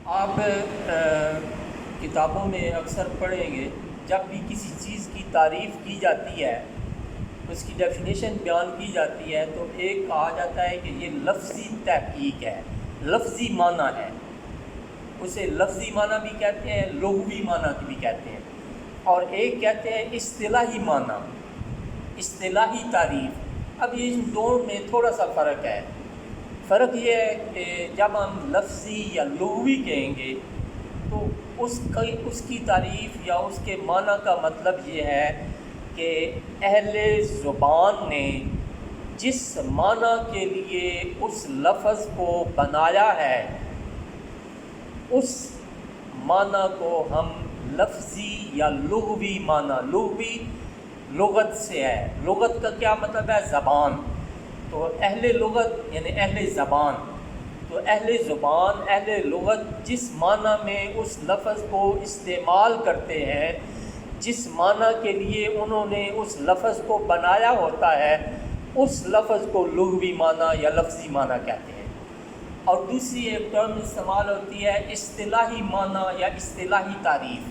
آپ کتابوں میں اکثر پڑھیں گے جب بھی کسی چیز کی تعریف کی جاتی ہے، اس کی ڈیفینیشن بیان کی جاتی ہے تو ایک کہا جاتا ہے کہ یہ لفظی تحقیق ہے، لفظی معنی ہے، اسے لفظی معنی بھی کہتے ہیں، لغوی معنی بھی کہتے ہیں، اور ایک کہتے ہیں اصطلاحی معنی، اصطلاحی تعریف۔ اب یہ ان دونوں میں تھوڑا سا فرق ہے۔ فرق یہ ہے کہ جب ہم لفظی یا لغوی کہیں گے تو اس کی تعریف یا اس کے معنی کا مطلب یہ ہے کہ اہل زبان نے جس معنی کے لیے اس لفظ کو بنایا ہے اس معنی کو ہم لفظی یا لغوی معنی، لغوی لغت سے ہے، لغت کا کیا مطلب ہے؟ زبان۔ تو اہل لغت یعنی اہل زبان، تو اہل زبان اہل لغت جس معنی میں اس لفظ کو استعمال کرتے ہیں، جس معنی کے لیے انہوں نے اس لفظ کو بنایا ہوتا ہے، اس لفظ کو لغوی معنی یا لفظی معنی کہتے ہیں۔ اور دوسری ایک ٹرم استعمال ہوتی ہے اصطلاحی معنی یا اصطلاحی تعریف۔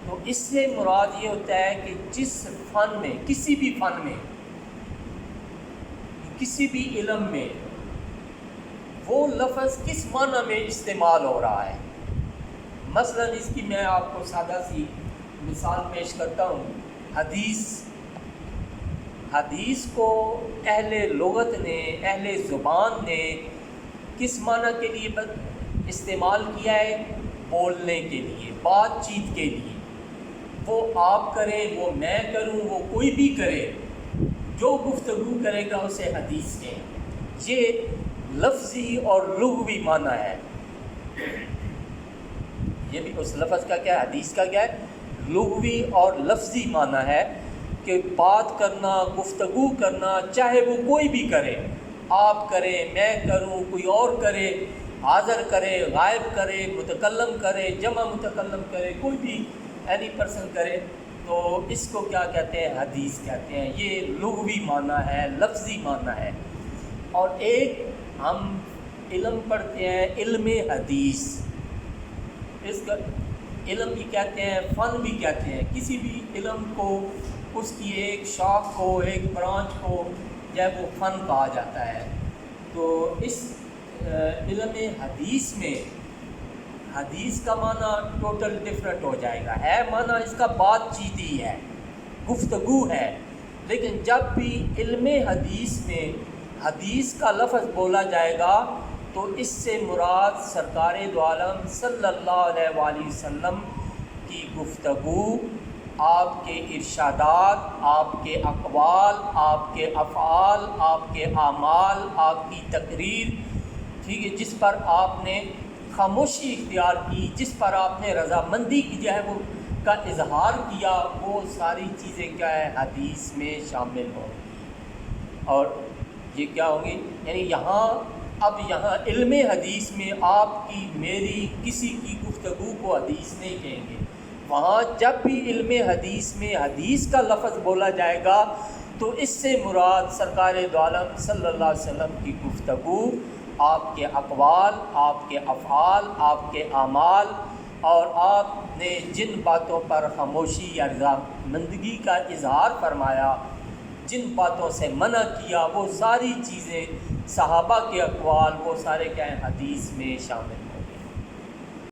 تو اس سے مراد یہ ہوتا ہے کہ جس فن میں، کسی بھی فن میں، کسی بھی علم میں وہ لفظ کس معنی میں استعمال ہو رہا ہے۔ مثلا اس کی میں آپ کو سادہ سی مثال پیش کرتا ہوں۔ حدیث کو اہل لغت نے، اہل زبان نے کس معنی کے لیے استعمال کیا ہے؟ بولنے کے لیے، بات چیت کے لیے۔ وہ آپ کریں، وہ میں کروں، وہ کوئی بھی کرے، جو گفتگو کرے گا اسے حدیث کہیں۔ یہ لفظی اور لغوی معنی ہے۔ یہ بھی اس لفظ کا کیا ہے؟ حدیث کا کیا ہے؟ لغوی اور لفظی معنی ہے کہ بات کرنا، گفتگو کرنا، چاہے وہ کوئی بھی کرے، آپ کریں، میں کروں، کوئی اور کرے، حاضر کرے، غائب کرے، متکلم کرے، جمع متکلم کرے، کوئی بھی اینی پرسن کرے، تو اس کو کیا کہتے ہیں؟ حدیث کہتے ہیں۔ یہ لغوی معنی ہے، لفظی معنی ہے۔ اور ایک ہم علم پڑھتے ہیں، علم حدیث، اس کا علم بھی کہتے ہیں، فن بھی کہتے ہیں۔ کسی بھی علم کو، اس کی ایک شاخ کو، ایک برانچ کو جو ہے وہ فن کہا جاتا ہے۔ تو اس علم حدیث میں حدیث کا معنی ٹوٹل ڈفرینٹ ہو جائے گا، ہے معنی اس کا بات چیت ہی ہے، گفتگو ہے۔ لیکن جب بھی علم حدیث میں حدیث کا لفظ بولا جائے گا تو اس سے مراد سرکار دو عالم صلی اللہ علیہ وآلہ وسلم کی گفتگو، آپ کے ارشادات، آپ کے اقوال، آپ کے افعال، آپ کے اعمال، آپ کی تقریر، ٹھیک ہے، جس پر آپ نے خاموشی اختیار کی، جس پر آپ نے رضامندی کی جو ہے وہ کا اظہار کیا، وہ ساری چیزیں کیا ہے؟ حدیث میں شامل ہوں۔ اور یہ کیا ہوں گی؟ یعنی یہاں علم حدیث میں آپ کی، میری، کسی کی گفتگو کو حدیث نہیں کہیں گے۔ وہاں جب بھی علم حدیث میں حدیث کا لفظ بولا جائے گا تو اس سے مراد سرکار دو عالم صلی اللہ علیہ وسلم کی گفتگو، آپ کے اقوال، آپ کے افعال، آپ کے اعمال، اور آپ نے جن باتوں پر خاموشی یا رضامندگی کا اظہار فرمایا، جن باتوں سے منع کیا، وہ ساری چیزیں، صحابہ کے اقوال، وہ سارے کیا ہیں؟ حدیث میں شامل ہیں۔